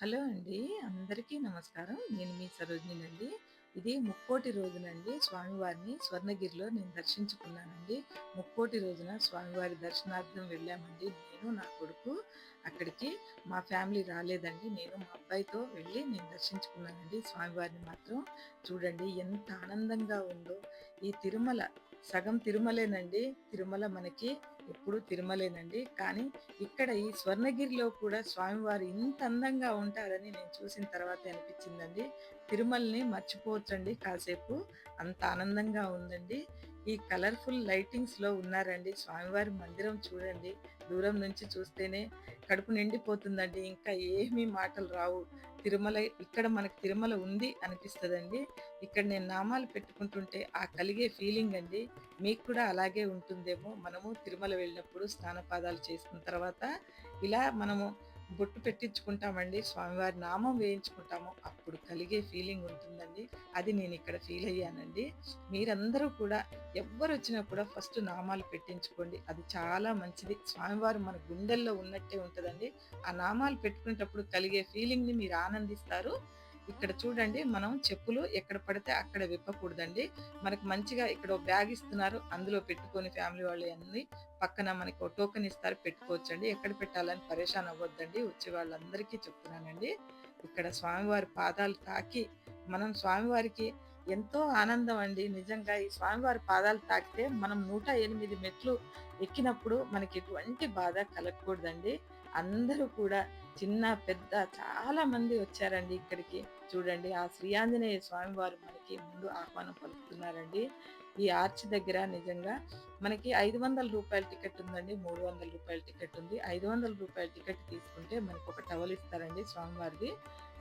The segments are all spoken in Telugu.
హలో అండి. అందరికీ నమస్కారం. నేను మీ సరోజినినండి. ఇది ముక్కోటి రోజునండి స్వామివారిని స్వర్ణగిరిలో నేను దర్శించుకున్నానండి. ముక్కోటి రోజున స్వామివారి దర్శనార్థం వెళ్ళామండి. నేను, నా కొడుకు అక్కడికి. మా ఫ్యామిలీ రాలేదండి. నేను మా అబ్బాయితో వెళ్ళి నేను దర్శించుకున్నానండి. స్వామివారిని మాత్రం చూడండి ఎంత ఆనందంగా ఉందో. ఈ తిరుమల సగం తిరుమలేనండి. తిరుమల మనకి ఎప్పుడు తిరుమలేనండి. కానీ ఇక్కడ ఈ స్వర్ణగిరిలో కూడా స్వామివారు ఇంత అందంగా ఉంటారని నేను చూసిన తర్వాతే అనిపించిందండి. తిరుమలని మర్చిపోవచ్చండి కాసేపు. అంత ఆనందంగా ఉందండి. ఈ కలర్‌ఫుల్ లైటింగ్స్‌లో ఉన్నారండి. స్వామివారి మందిరం చూడండి. దూరం నుంచి చూస్తేనే కడుపు నిండిపోతుందండి. ఇంకా ఏమీ మాటలు రావు. తిరుమల ఇక్కడ మనకు తిరుమల ఉంది అనిపిస్తదండి. ఇక్కడ నేను నామాలు పెట్టుకుంటుంటే ఆ కలిగే ఫీలింగ్ అండి. మీకు కూడా అలాగే ఉంటుందేమో. మనము తిరుమల వెళ్ళినప్పుడు స్నానపాదాలు చేసుకున్న తర్వాత ఇలా మనము బొట్టు పెట్టించుకుంటామండి. స్వామివారి నామం వేయించుకుంటాము. అప్పుడు కలిగే ఫీలింగ్ ఉంటుందండి. అది నేనిక్కడ ఫీల్ అయ్యానండి. మీరందరూ కూడా ఎవ్వరొచ్చినా కూడా ఫస్ట్ నామాలు పెట్టించుకోండి. అది చాలా మంచిది. స్వామివారు మన గుండెల్లో ఉన్నట్టే ఉంటదండి. ఆ నామాలు పెట్టుకునేటప్పుడు కలిగే ఫీలింగ్‌ని మీరు ఆనందిస్తారు. ఇక్కడ చూడండి, మనం చెప్పులు ఎక్కడ పడితే అక్కడ విప్పకూడదండి. మనకు మంచిగా ఇక్కడ ఓ బ్యాగ్ ఇస్తున్నారు. అందులో పెట్టుకొని ఫ్యామిలీ వాళ్ళయన్నీ పక్కన మనకి ఓ టోకెన్ ఇస్తారు, పెట్టుకోవచ్చండి. ఎక్కడ పెట్టాలని పరేషాన్ అవ్వొద్దండి. వచ్చే వాళ్ళందరికీ చెప్తున్నానండి. ఇక్కడ స్వామివారి పాదాలు తాకి మనం స్వామివారికి ఎంతో ఆనందం అండి. నిజంగా ఈ స్వామివారి పాదాలు తాకితే మనం 108 మెట్లు ఎక్కినప్పుడు మనకి ఎటువంటి బాధ కలగకూడదండి. అందరూ కూడా చిన్న, పెద్ద చాలా మంది వచ్చారండి ఇక్కడికి. చూడండి, ఆ శ్రీ ఆంజనేయ స్వామివారు మనకి ముందు ఆహ్వానం పలుకుతున్నారండి. ఈ ఆర్చ్ దగ్గర నిజంగా మనకి రూ. 500 టికెట్ ఉందండి. రూ. 300 టికెట్ ఉంది. రూ. 500 టికెట్ తీసుకుంటే మనకొక టవల్ ఇస్తారండి స్వామివారిది.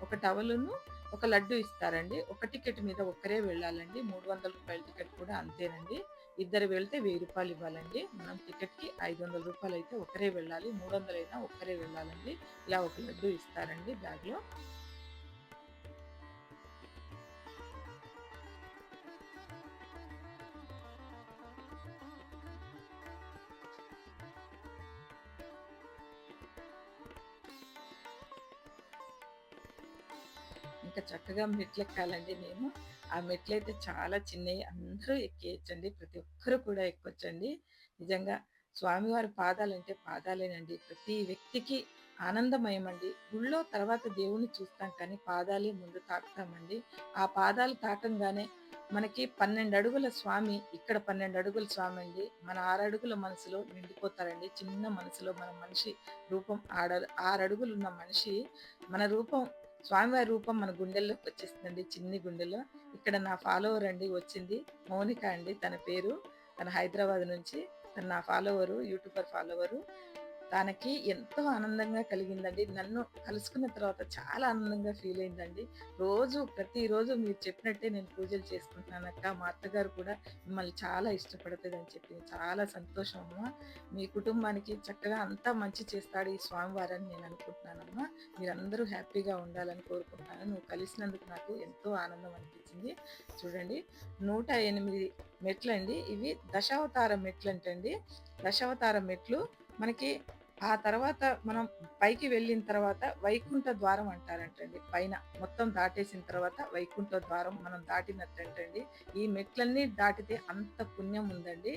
ఒక టవలును, ఒక లడ్డు ఇస్తారండి. ఒక టికెట్ మీద ఒక్కరే వెళ్ళాలండి. రూ. 300 టికెట్ కూడా అంతేనండి. ఇద్దరు వెళ్తే రూ. 1000 ఇవ్వాలండి. మనం టికెట్‌కి రూ. 500 అయితే ఒకరే వెళ్ళాలి. 300 అయినా ఒక్కరే వెళ్ళాలండి. ఇలా ఒక లడ్డు ఇస్తారండి బ్యాగ్‌లో. ఇంకా చక్కగా మెట్లెక్కాలండి నేను. ఆ మెట్లయితే చాలా చిన్నయి. అందరూ ఎక్కేయొచ్చండి. ప్రతి ఒక్కరు కూడా ఎక్కొచ్చండి. నిజంగా స్వామివారి పాదాలంటే పాదాలేనండి. ప్రతి వ్యక్తికి ఆనందమయమండి. గుళ్ళో తర్వాత దేవుడిని చూస్తాం కానీ పాదాలే ముందు తాకుతామండి. ఆ పాదాలు తాకంగానే మనకి 12 అడుగుల స్వామి, ఇక్కడ 12 అడుగుల స్వామండి. మన 6 అడుగుల మనసులో నిండిపోతారండి. చిన్న మనసులో మన మనిషి రూపం 6 అడుగులున్న మనిషి మన రూపం, స్వామివారి రూపం మన గుండెల్లోకి వచ్చేస్తుందండి, చిన్ని గుండెలో. ఇక్కడ నా ఫాలోవర్ అండి వచ్చింది. మౌనిక అండి తన పేరు. తను హైదరాబాద్ నుంచి. తను నా ఫాలోవరు. YouTuber follower. తనకి ఎంతో ఆనందంగా కలిగిందండి. నన్ను కలుసుకున్న తర్వాత చాలా ఆనందంగా ఫీల్ అయిందండి. ప్రతిరోజు మీరు చెప్పినట్టే నేను పూజలు చేసుకుంటున్నానక్క. మా అత్తగారు కూడా మిమ్మల్ని చాలా ఇష్టపడతదని చెప్పింది. చాలా సంతోషం అమ్మా. మీ కుటుంబానికి చక్కగా అంతా మంచి చేస్తాడు ఈ స్వామివారని నేను అనుకుంటున్నానమ్మా. మీరందరూ హ్యాపీగా ఉండాలని కోరుకుంటున్నాను. నువ్వు కలిసినందుకు నాకు ఎంతో ఆనందం అనిపించింది. చూడండి, 108 మెట్లండి. ఇవి దశావతార మెట్లంటండి. దశావతార మెట్లు మనకి. ఆ తర్వాత మనం పైకి వెళ్ళిన తర్వాత వైకుంఠ ద్వారం అంటారంటండి. పైన మొత్తం దాటేసిన తర్వాత వైకుంఠ ద్వారం మనం దాటినట్టంటండి. ఈ మెట్లన్నీ దాటితే అంత పుణ్యం ఉందండి.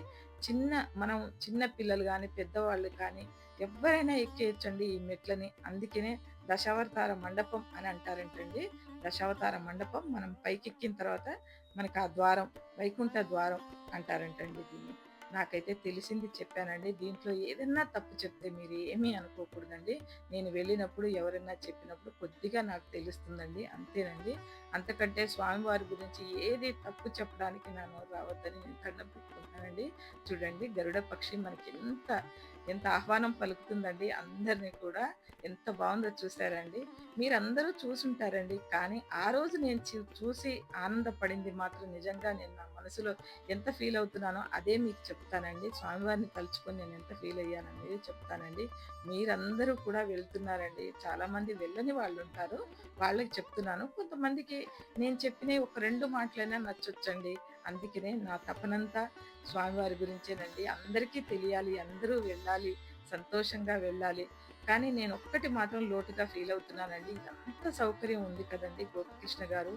చిన్న మనం చిన్న పిల్లలు గాని, పెద్దవాళ్ళు కానీ ఎవ్వరైనా ఎక్కేయొచ్చండి ఈ మెట్లని. అందుకనే దశావతార మండపం అని అంటారంటండి. దశావతార మండపం మనం పైకెక్కిన తర్వాత మనకు ఆ ద్వారం, వైకుంఠ ద్వారం అంటారంటండి దీన్ని. నాకైతే తెలిసింది చెప్పానండి. దీంట్లో ఏదన్నా తప్పు చెప్తే మీరు ఏమీ అనుకోకూడదండి. నేను వెళ్ళినప్పుడు ఎవరైనా చెప్పినప్పుడు కొద్దిగా నాకు తెలుస్తుందండి. అంతేనండి. అంతకంటే స్వామివారి గురించి ఏది తప్పు చెప్పడానికి నా నోరు రావద్దని నేను దండం పెట్టుకుంటానండి. చూడండి, గరుడ పక్షి మనకి ఎంత ఆహ్వానం పలుకుతుందండి అందరిని కూడా. ఎంత బావుందో చూసారా అండి? మీరందరూ చూసుంటారండి. కానీ ఆ రోజు నేను చూసి ఆనందపడింది మాత్రం నిజంగా నేను నా మనసులో ఎంత ఫీల్ అవుతున్నానో అదే మీకు చెప్తానండి. స్వామివారిని తలుచుకొని నేను ఎంత ఫీల్ అయ్యాననేది చెప్తానండి. మీరందరూ కూడా వెళ్తున్నారండి. చాలామంది వెళ్ళని వాళ్ళుంటారు. వాళ్ళకి చెప్తున్నాను. కొంతమందికి నేను చెప్పినయి ఒక 2 మాటలైనా నచ్చొచ్చండి. అందుకనే నా తపనంతా స్వామివారి గురించేనండి. అందరికీ తెలియాలి. అందరూ వెళ్ళాలి. సంతోషంగా వెళ్ళాలి. కానీ నేనొక్కటి మాత్రం లోటుగా ఫీలవుతున్నానండి. ఇదంతా సౌకర్యం ఉంది కదండీ గోపికృష్ణ గారు.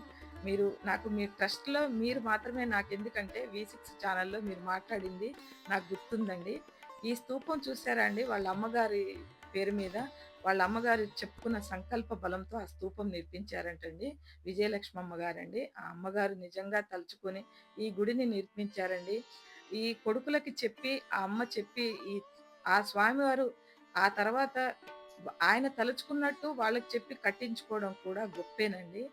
నాకు మీ ట్రస్ట్‌లో మీరు మాత్రమే నాకెందుకంటే వి6 ఛానెల్‌లో మీరు మాట్లాడింది నాకు గుర్తుందండి. ఈ స్తూపం చూసారా అండి? వాళ్ళ అమ్మగారి పేరు మీద వాళ్ళ అమ్మగారు చెప్పుకున్న సంకల్ప బలంతో ఆ స్తూపం నిర్మించారంటండి. విజయలక్ష్మమ్మ గారండి. ఆ అమ్మగారు నిజంగా తలుచుకొని ఈ గుడిని నిర్మించారండి. ఈ కొడుకులకి చెప్పి, ఆ అమ్మ చెప్పి ఆ స్వామివారు ఆ తర్వాత ఆయన తలుచుకున్నట్టు వాళ్ళకి చెప్పి కట్టించుకోవడం కూడా గొప్పేనండి.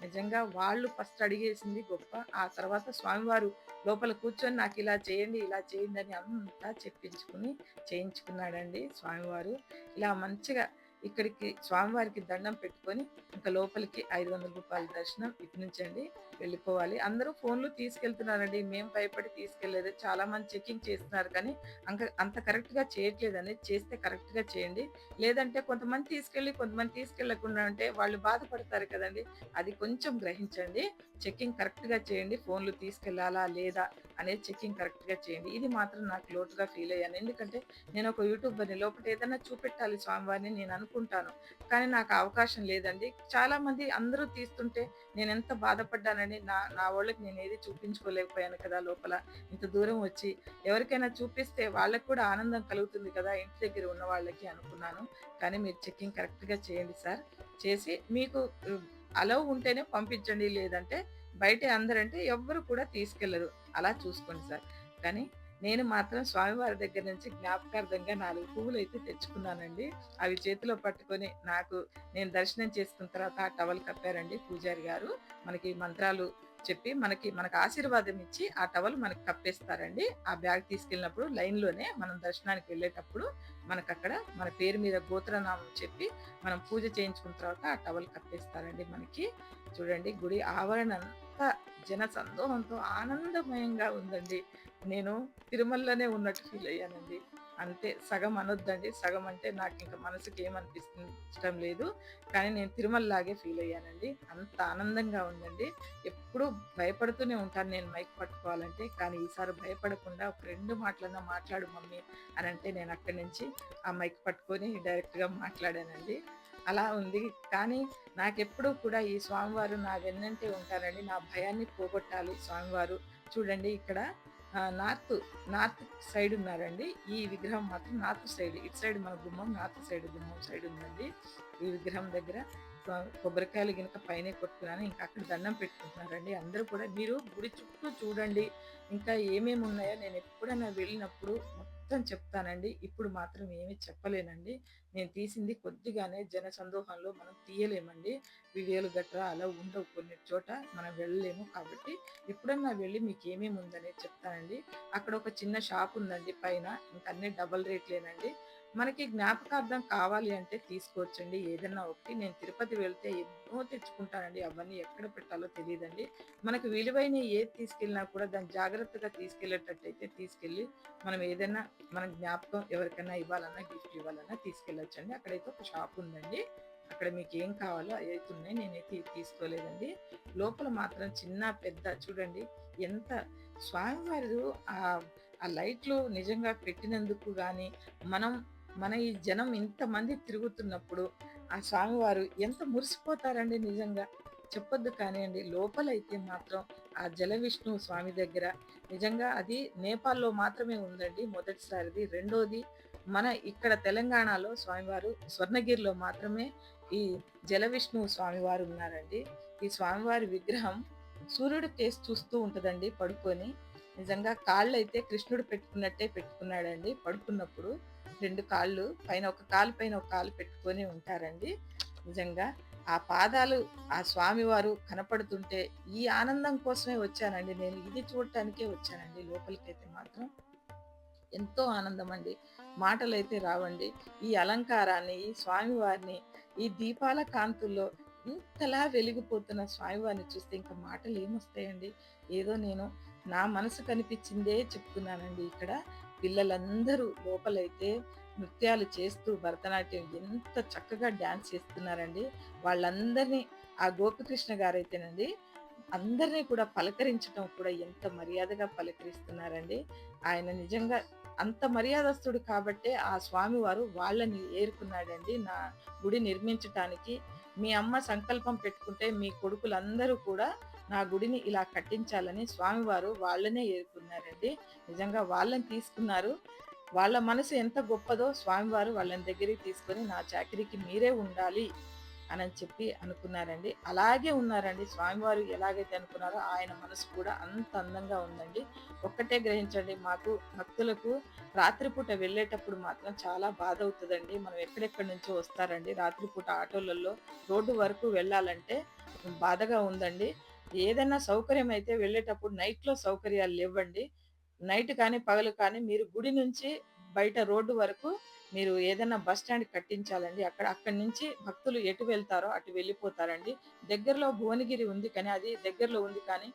నిజంగా వాళ్ళు ఫస్ట్ అడిగేసింది గొప్ప. ఆ తర్వాత స్వామివారు లోపల కూర్చొని నాకిలా చేయండి, ఇలా చేయండి అని అంతా చెప్పించుకుని చేయించుకున్నాడండి స్వామివారు. ఇలా మంచిగా ఇక్కడికి స్వామివారికి దండం పెట్టుకొని ఇంకా లోపలికి రూ. 500 దర్శనం ఇటు నుంచండి వెళ్ళిపోవాలి. అందరూ ఫోన్‌లు తీసుకెళ్తున్నారండి. మేము భయపడి తీసుకెళ్ళలేదు. చాలామంది చెకింగ్ చేస్తున్నారు కానీ అంత కరెక్ట్‌గా చేయట్లేదండి. చేస్తే కరెక్ట్‌గా చేయండి. లేదంటే కొంతమంది తీసుకెళ్ళి, కొంతమంది తీసుకెళ్ళకుండా ఉంటే వాళ్ళు బాధపడతారు కదండీ! అది కొంచెం గ్రహించండి. చెకింగ్ కరెక్ట్‌గా చేయండి. ఫోన్‌లు తీసుకెళ్ళాలా? లేదా? అనేది చెకింగ్ కరెక్ట్‌గా చేయండి. ఇది మాత్రం నాకు లోటుగా ఫీల్ అయ్యాను. ఎందుకంటే నేనొక యూట్యూబర్‌ని. లోపట ఏదన్నా చూపెట్టాలి స్వామివారిని నేను అనుకుంటాను. కానీ నాకు ఆ అవకాశం లేదండి. చాలామంది అందరూ తీస్తుంటే నేనెంత బాధపడ్డానండి. నా నా వోళ్ళకి నేనేది చూపించుకోలేకపోయాను కదా లోపల. ఇంత దూరం వచ్చి ఎవరికైనా చూపిస్తే వాళ్ళకి కూడా ఆనందం కలుగుతుంది కదా! ఇంటి దగ్గర ఉన్న వాళ్ళకి అనుకున్నాను. కానీ మీరు చెకింగ్ కరెక్ట్‌గా చేయండి సార్. చేసి మీకు అలౌ ఉంటేనే పంపించండి. లేదంటే బయటే అందరంటే ఎవ్వరు కూడా తీసుకెళ్లరు. అలా చూసుకోండి సార్. కానీ నేను మాత్రం స్వామివారి దగ్గర నుంచి జ్ఞాపకార్థంగా 4 పువ్వులైతే తెచ్చుకున్నానండి. అవి చేతిలో పట్టుకొని నేను దర్శనం చేసుకున్న తర్వాత ఆ టవల్ కప్పారండి పూజారి గారు. మనకి మంత్రాలు చెప్పి మనకు ఆశీర్వాదం ఇచ్చి ఆ టవల్ మనకు కప్పేస్తారండి. ఆ బ్యాగ్ తీసుకెళ్ళినప్పుడు లైన్‌లోనే మనం దర్శనానికి వెళ్ళేటప్పుడు మనకక్కడ మన పేరు మీద గోత్రనామం చెప్పి మనం పూజ చేయించుకున్న తర్వాత ఆ టవల్ కప్పేస్తారండి మనకి. చూడండి గుడి ఆవరణ అంతా జన సందోహంతో ఆనందమయంగా ఉందండి. నేను తిరుమలలోనే ఉన్నట్టు ఫీల్ అయ్యానండి. అంతే సగం అనొద్దండి. సగం అంటే నాకింక మనసుకి ఇష్టం లేదు. కానీ నేను తిరుమలలాగే ఫీల్ అయ్యానండి. అంత ఆనందంగా ఉందండి. ఎప్పుడూ భయపడుతూనే ఉంటాను నేను మైక్ పట్టుకోవాలంటే. కానీ ఈసారి భయపడకుండా ఒక 2 మాటలన్నా మాట్లాడు మమ్మీ అనంటే నేను అక్కడి నుంచి ఆ మైక్ పట్టుకొని డైరెక్ట్‌గా మాట్లాడానండి. అలా ఉంది. కానీ నాకెప్పుడూ కూడా ఈ స్వామివారు నా వెన్నంటే ఉంటారండి. నా భయాన్ని పోగొట్టాలి స్వామివారు. చూడండి ఇక్కడ నార్త్ సైడ్ ఉన్నారండి. ఈ విగ్రహం మాత్రం నార్త్ సైడ్. ఇటు సైడ్ మన గుమ్మం నార్త్ సైడ్ గుమ్మం సైడ్ ఉందండి. ఈ విగ్రహం దగ్గర కొబ్బరికాయలు గినక పైనే కొట్టుకున్నాను. ఇంకా అక్కడ దండం పెట్టుకుంటున్నారండి. అందరూ కూడా మీరు గుడి చుట్టూ చూడండి. ఇంకా ఏమేమి ఉన్నాయో నేను ఎప్పుడైనా వెళ్ళినప్పుడు మొత్తం చెప్తానండి. ఇప్పుడు మాత్రం ఏమీ చెప్పలేనండి. నేను తీసింది కొద్దిగానే జనసందోహంలో మనం తీయలేమండి. వీడియోలు గట్రా అలా ఉండవు కొన్ని చోట మనం వెళ్ళలేము. కాబట్టి ఎప్పుడన్నా వెళ్ళి మీకేమేమి ఉందనేది చెప్తానండి. అక్కడ ఒక చిన్న షాప్ ఉందండి పైన. ఇంక అన్నీ డబుల్ రేట్లేనండి. మనకి జ్ఞాపకార్థం కావాలి అంటే తీసుకోవచ్చండి ఏదన్నా ఒకటి. నేను తిరుపతి వెళ్తే ఎన్నో తెచ్చుకుంటానండి. అవన్నీ ఎక్కడ పెట్టాలో తెలీదండి. మనకు విలువైనయి ఏది తీసుకెళ్ళినా కూడా దాన్ని జాగ్రత్తగా తీసుకెళ్ళేటట్టయితే తీసుకెళ్ళి మనం ఏదైనా మన జ్ఞాపకం ఎవరికైనా ఇవ్వాలన్నా, గిఫ్ట్ ఇవ్వాలన్నా తీసుకెళ్ళొచ్చండి. అక్కడైతే ఒక షాప్ ఉందండి. అక్కడ మీకేం కావాలో అయైతే ఉన్నాయి. నేనైతే ఇది తీసుకోలేదండి. లోపల మాత్రం చిన్న, పెద్ద చూడండి ఎంత స్వామివారు ఆ లైట్లు నిజంగా పెట్టినందుకు గాని, మనం మన ఈ జనం ఇంతమంది తిరుగుతున్నప్పుడు, ఆ స్వామివారు ఎంత మురిసిపోతారండి నిజంగా. చెప్పొద్దు కానియండి. లోపలైతే మాత్రం ఆ జల విష్ణువు స్వామి దగ్గర నిజంగా అది నేపాల్‌లో మాత్రమే ఉందండి మొదటిసారిది. రెండోది మన ఇక్కడ తెలంగాణలో స్వామివారు స్వర్ణగిరిలో మాత్రమే ఈ జల విష్ణువు స్వామివారు ఉన్నారండి. ఈ స్వామివారి విగ్రహం సూర్యుడు కేసి చూస్తూ ఉంటదండి పడుకొని. నిజంగా కాళ్ళైతే కృష్ణుడు పెట్టుకున్నట్టే పెట్టుకున్నాడండి పడుకున్నప్పుడు. 2 కాళ్ళు పైన ఒక కాలు పైన ఒక కాలు పెట్టుకొని ఉంటారండి. నిజంగా ఆ పాదాలు ఆ స్వామివారు కనపడుతుంటే ఈ ఆనందం కోసమే వచ్చానండి నేను. ఇది చూడటానికే వచ్చానండి లోపలికైతే మాత్రం. ఎంతో ఆనందమండి. మాటలైతే రావండి. ఈ అలంకారాన్ని, ఈ స్వామివారిని, ఈ దీపాల కాంతుల్లో ఇంతలా వెలిగిపోతున్న స్వామివారిని చూస్తే ఇంక మాటలేమొస్తాయండి. ఏదో నేను నా మనసు కనిపించిందే చెప్తున్నానండి ఇక్కడ. పిల్లలందరూ లోపలైతే నృత్యాలు చేస్తూ భరతనాట్యం ఎంత చక్కగా డాన్స్ చేస్తున్నారండి. వాళ్ళందరినీ ఆ గోపికృష్ణ గారైతేనండి అందరిని కూడా పలకరించటం కూడా ఎంత మర్యాదగా పలకరిస్తున్నారండి. ఆయన నిజంగా అంత మర్యాదస్తుడు కాబట్టే ఆ స్వామివారు వాళ్ళని ఏరుకున్నాడండి నా గుడి నిర్మించటానికి. మీ అమ్మ సంకల్పం పెట్టుకుంటే మీ కొడుకులందరూ కూడా నా గుడిని ఇలా కట్టించాలని స్వామివారు వాళ్ళనే ఏరుకున్నారండి. నిజంగా వాళ్ళని తీసుకున్నారు. వాళ్ళ మనసు ఎంత గొప్పదో స్వామివారు వాళ్ళని దగ్గరికి తీసుకొని నా చాకిరీకి మీరే ఉండాలి అనని చెప్పి అనుకున్నారండి. అలాగే ఉన్నారండి. స్వామివారు ఎలాగైతే అనుకున్నారో ఆయన మనసు కూడా అంత అందంగా ఉందండి. ఒక్కటే గ్రహించండి, మాకు భక్తులకు రాత్రిపూట వెళ్ళేటప్పుడు మాత్రం చాలా బాధవుతదండి. మనం ఎక్కడెక్కడి నుంచో వస్తారండి. రాత్రిపూట ఆటోలలో రోడ్డు వరకు వెళ్ళాలంటే బాధగా ఉందండి. ఏదైనా సౌకర్యం అయితే వెళ్ళేటప్పుడు నైట్‌లో సౌకర్యాలు లెవ్వండి. నైట్ కానీ, పగలు కానీ మీరు గుడి నుంచి బయట రోడ్డు వరకు మీరు ఏదన్నా బస్ స్టాండ్ కట్టించాలండి. అక్కడి నుంచి భక్తులు ఎటు వెళ్తారో అటు వెళ్ళిపోతారండి. దగ్గరలో భువనగిరి ఉంది కానీ, అది దగ్గరలో ఉంది కానీ,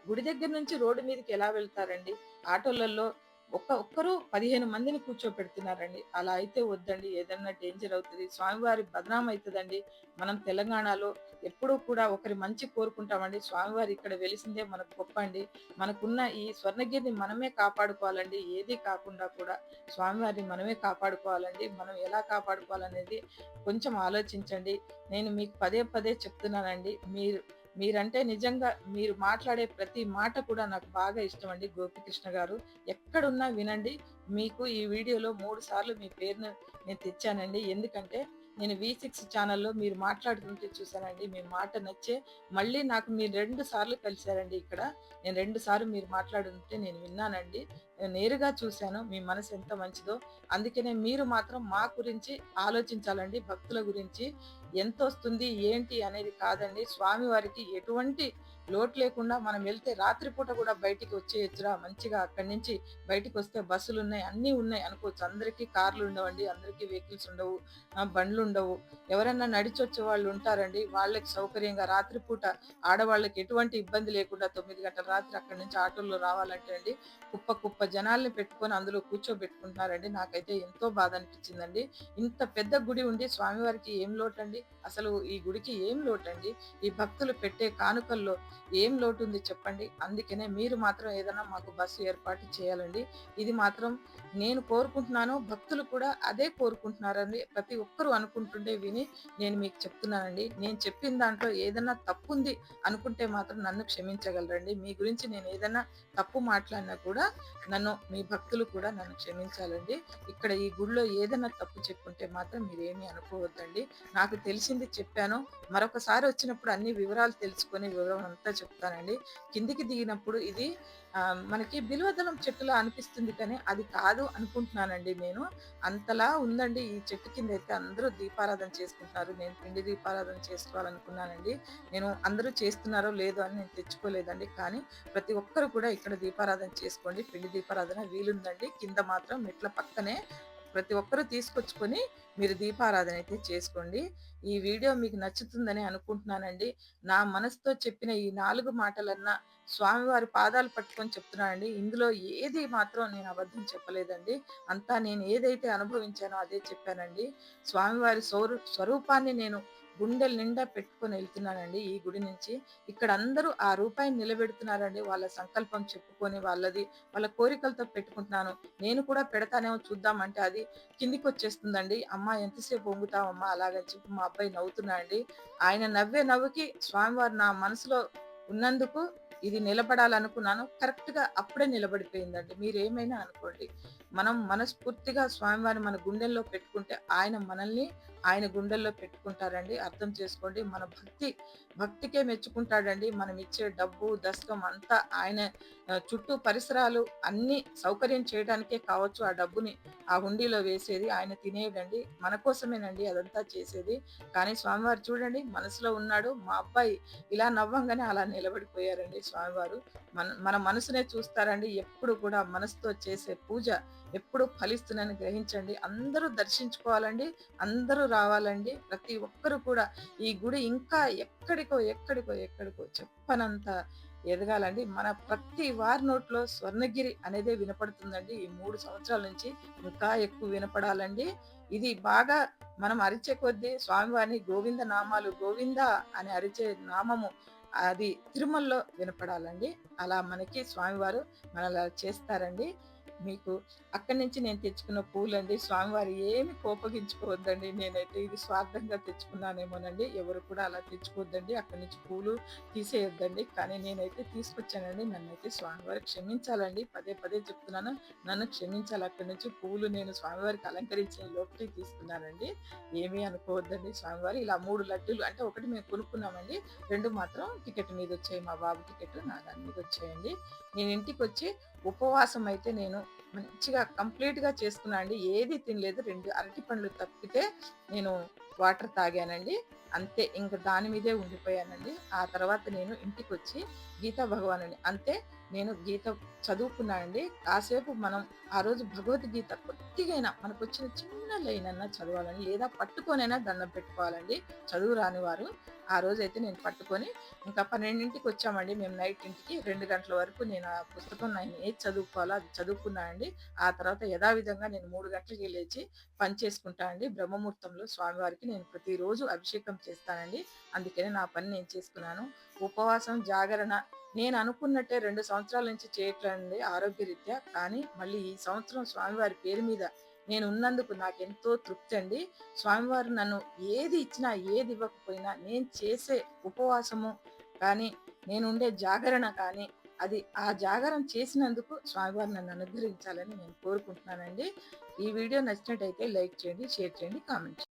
గుడి దగ్గర నుంచి రోడ్డు మీదకి ఎలా వెళ్తారండి? ఆటోలలో ఒక్కరు 15 మందిని కూర్చోపెడుతున్నారండి. అలా అయితే వద్దండి. ఏదన్నా డేంజర్ అవుతది. స్వామివారి బదనాం అయితదండి. మనం తెలంగాణలో ఎప్పుడూ కూడా ఒకరి మంచి కోరుకుంటామండి. స్వామివారు ఇక్కడ వెలిసిందే మనకు గొప్ప అండి. మనకున్న ఈ స్వర్ణగిరిని మనమే కాపాడుకోవాలండి. ఏది కాకుండా కూడా స్వామివారిని మనమే కాపాడుకోవాలండి. మనం ఎలా కాపాడుకోవాలనేది కొంచెం ఆలోచించండి. నేను మీకు పదే పదే చెప్తున్నానండి. మీరంటే నిజంగా మీరు మాట్లాడే ప్రతి మాట కూడా నాకు బాగా ఇష్టమండి గోపికృష్ణ గారు. ఎక్కడున్నా వినండి. మీకు ఈ వీడియోలో 3 సార్లు మీ పేరును నేను తెచ్చానండి. ఎందుకంటే నేను V6 ఛానెల్‌లో మీరు మాట్లాడుతుంటే చూసానండి. మీ మాట నచ్చే మళ్ళీ నాకు మీరు 2 సార్లు కలిసారండి ఇక్కడ. నేను 2 సార్లు మీరు మాట్లాడుతుంటే నేను విన్నానండి. నేను నేరుగా చూసాను. మీ మనసు ఎంత మంచిదో. అందుకనే మీరు మాత్రం మా గురించి ఆలోచించాలండి. భక్తుల గురించి ఎంతొస్తుంది, ఏంటి అనేది కాదండి. స్వామివారికి ఎటువంటి లోటు లేకుండా మనం వెళ్తే రాత్రిపూట కూడా బయటికి వచ్చేయొచ్చురా మంచిగా అక్కడి నుంచి బయటికొస్తే బస్సులున్నాయి, అన్నీ ఉన్నాయి అనుకోవచ్చు. అందరికీ కార్లు ఉండవండి. అందరికీ వెహికల్స్ ఉండవు. బండ్లుండవు. ఎవరన్నా నడిచొచ్చే వాళ్ళు ఉంటారండి. వాళ్ళకి సౌకర్యంగా రాత్రిపూట ఆడవాళ్ళకి ఎటువంటి ఇబ్బంది లేకుండా 9 గంటల రాత్రి అక్కడి నుంచి ఆటోలో రావాలంటే అండి కుప్ప జనాల్ని పెట్టుకొని అందులో కూర్చోబెట్టుకుంటున్నారండి. నాకైతే ఎంతో బాధ అనిపించిందండి. ఇంత పెద్ద గుడి ఉండి స్వామివారికి ఏం లోటండి? అసలు ఈ గుడికి ఏం లోటండి? ఈ భక్తులు పెట్టే కానుకల్లో ఏం లోటుంది చెప్పండి? అందుకనే మీరు మాత్రం ఏదైనా మాకు బస్సు ఏర్పాటు చేయాలండి. ఇది మాత్రం నేను కోరుకుంటున్నాను. భక్తులు కూడా అదే కోరుకుంటున్నారండి. ప్రతి ఒక్కరు అనుకుంటుంటే విని నేను మీకు చెప్తున్నానండి. నేను చెప్పిన దాంట్లో ఏదన్నా తప్పుంది అనుకుంటే మాత్రం నన్ను క్షమించగలరండి. మీ గురించి నేను ఏదన్నా తప్పు మాట్లాడినా కూడా మీ భక్తులు కూడా నన్ను క్షమించాలండి. ఇక్కడ ఈ గుడిలో ఏదైనా తప్పు చెప్పుంటే మాత్రం మీరేమీ అనుకోవద్దండి. నాకు తెలిసింది చెప్పాను. మరొకసారి వచ్చినప్పుడు అన్ని వివరాలు తెలుసుకొని వివరం అంతా చెప్తానండి. కిందికి దిగినప్పుడు ఇది మనకి బిల్వదళం చెట్టులా అనిపిస్తుంది కానీ అది కాదు అనుకుంటున్నానండి నేను. అంతలా ఉందండి ఈ చెట్టు కిందైతే అందరూ దీపారాధన చేసుకుంటున్నారు. నేను పిండి దీపారాధన చేసుకోవాలనుకున్నానండి. నేను అందరూ చేస్తున్నారో లేదో అని నేను తెచ్చుకోలేదండి. కానీ ప్రతి ఒక్కరు కూడా ఇక్కడ దీపారాధన చేసుకోండి. పిండి దీపారాధన వీలుందండి. కింద మాత్రం మెట్ల పక్కనే ప్రతి ఒక్కరూ తీసుకొచ్చుకొని మీరు దీపారాధన అయితే చేసుకోండి. ఈ వీడియో మీకు నచ్చుతుందని అనుకుంటున్నానండి. నా మనసుతో చెప్పిన ఈ 4 మాటలన్నా స్వామివారి పాదాలు పట్టుకొని చెప్తున్నానండి. ఇందులో ఏది మాత్రం నేను అబద్ధం చెప్పలేదండి. అంతా నేను ఏదైతే అనుభవించానో అదే చెప్పానండి. స్వామివారి స్వరూపాన్ని నేను గుండెల నిండా పెట్టుకొని వెళ్తున్నానండి ఈ గుడి నుంచి. ఇక్కడ అందరూ ఆ రూపాయిని నిలబెడుతున్నారండి. వాళ్ళ సంకల్పం చెప్పుకొని వాళ్ళ కోరికలతో పెట్టుకుంటున్నాను. నేను కూడా పెడతానేమో చూద్దామంటే అది కిందికొచ్చేస్తుందండి. "అమ్మా ఎంతసేపు వంగుతావమ్మా" అలాగని చెప్పి మా అబ్బాయి నవ్వుతున్నాడండి. ఆయన నవ్వే నవ్వుకి స్వామివారు నా మనసులో ఉన్నందుకు ఇది నిలబడాలనుకున్నాను. కరెక్ట్‌గా అప్పుడే నిలబడిపోయిందండి. మీరేమైనా అనుకోండి. మనం మనస్ఫూర్తిగా స్వామివారిని మన గుండెల్లో పెట్టుకుంటే ఆయన మనల్ని ఆయన గుండెల్లో పెట్టుకుంటారండి. అర్థం చేసుకోండి. మన భక్తికే మెచ్చుకుంటాడండి. మనం ఇచ్చే డబ్బు, దశకం అంతా ఆయన చుట్టూ పరిసరాలు అన్నీ సౌకర్యం చేయడానికే కావచ్చు ఆ డబ్బుని ఆ హుండీలో వేసేది. ఆయన తినేయడండి. మన కోసమేనండి అదంతా చేసేది. కానీ స్వామివారు చూడండి మనసులో ఉన్నాడు. మా అబ్బాయి ఇలా నవ్వంగానే అలా నిలబడిపోయారండి స్వామివారు. మన మనసునే చూస్తారండి. ఎప్పుడు కూడా మనసుతో చేసే పూజ ఎప్పుడు ఫలిస్తుందని గ్రహించండి. అందరూ దర్శించుకోవాలండి. అందరూ రావాలండి. ప్రతి ఒక్కరు కూడా ఈ గుడి ఇంకా ఎక్కడికో చెప్పనంత ఎదగాలండి. మన ప్రతి వారి నోట్లో స్వర్ణగిరి అనేదే వినపడుతుందండి. ఈ 3 సంవత్సరాల నుంచి ఇంకా ఎక్కువ వినపడాలండి. ఇది బాగా మనం అరిచే కొద్దీ స్వామివారిని గోవింద నామాలు గోవింద అని అరిచే నామము అది తిరుమలలో వినపడాలండి. అలా మనకి స్వామివారు మనలా చేస్తారండి. మీకు అక్కడి నుంచి నేను తెచ్చుకున్న పూలండి. స్వామివారు ఏమి కోపగించుకోవద్దండి. నేనైతే ఇది స్వార్థంగా తెచ్చుకున్నానేమోనండి. ఎవరు కూడా అలా తెచ్చుకోవద్దండి. అక్కడి నుంచి పూలు తీసేయొద్దండి. కానీ నేనైతే తీసుకొచ్చానండి. నన్నైతే స్వామివారు క్షమించాలండి. పదే పదే చెప్తున్నాను. నన్ను క్షమించాలి. అక్కడి నుంచి పూలు నేను స్వామివారికి అలంకరించిన లోపలే తీసుకున్నానండి. ఏమీ అనుకోవద్దండి స్వామివారు. ఇలా 3 లడ్డూలు అంటే ఒకటి మేము కొనుక్కున్నామండి. 2 మాత్రం టికెట్ మీదొచ్చాయి. మా బాబు టికెట్ నా దాని మీదొచ్చాయండి. నేను ఇంటికొచ్చి ఉపవాసం అయితే నేను మంచిగా కంప్లీట్‌గా చేసుకున్నా అండి. ఏది తినలేదు. 2 అరటి పండ్లు తప్పితే నేను వాటర్ తాగానండి. అంతే. ఇంక దాని మీదే ఉండిపోయానండి. ఆ తర్వాత నేను ఇంటికొచ్చి గీతా భగవానుని అంతే నేను గీత చదువుకున్నానండి. కాసేపు మనం ఆ రోజు భగవద్గీత కొద్దిగైనా మనకొచ్చిన చిన్న లైనన్నా చదవాలని, లేదా పట్టుకొనైనా దండం పెట్టుకోవాలండి. చదువు రాని వారు. ఆ రోజైతే నేను పట్టుకొని ఇంకా 12కి వచ్చామండి మేము నైట్ ఇంటికి. 2 గంటల వరకు నేను ఆ పుస్తకం నేను ఏది చదువుకోవాలో అది చదువుకున్నానండి. ఆ తర్వాత యథావిధంగా నేను 3 గంటలకి లేచి పని చేసుకుంటా అండి. బ్రహ్మముహూర్తంలో స్వామివారికి నేను ప్రతిరోజు అభిషేకం చేస్తానండి. అందుకని నా పని నేను చేసుకున్నాను. ఉపవాసం, జాగరణ నేను అనుకున్నట్టే 2 సంవత్సరాల నుంచి చేయట్లేదండి ఆరోగ్యరీత్యా. కానీ మళ్ళీ ఈ సంవత్సరం స్వామివారి పేరు మీద నేనున్నందుకు నాకెంతో తృప్తండి. స్వామివారు నన్ను ఏది ఇచ్చినా, ఏది ఇవ్వకపోయినా నేను చేసే ఉపవాసము కానీ, నేనుండే జాగరణ కానీ, అది ఆ జాగరణ చేసినందుకు స్వామివారు నన్ను అనుగ్రహించాలని నేను కోరుకుంటున్నానండి. ఈ వీడియో నచ్చినట్టయితే లైక్ చేయండి, షేర్ చేయండి, కామెంట్ చేయండి.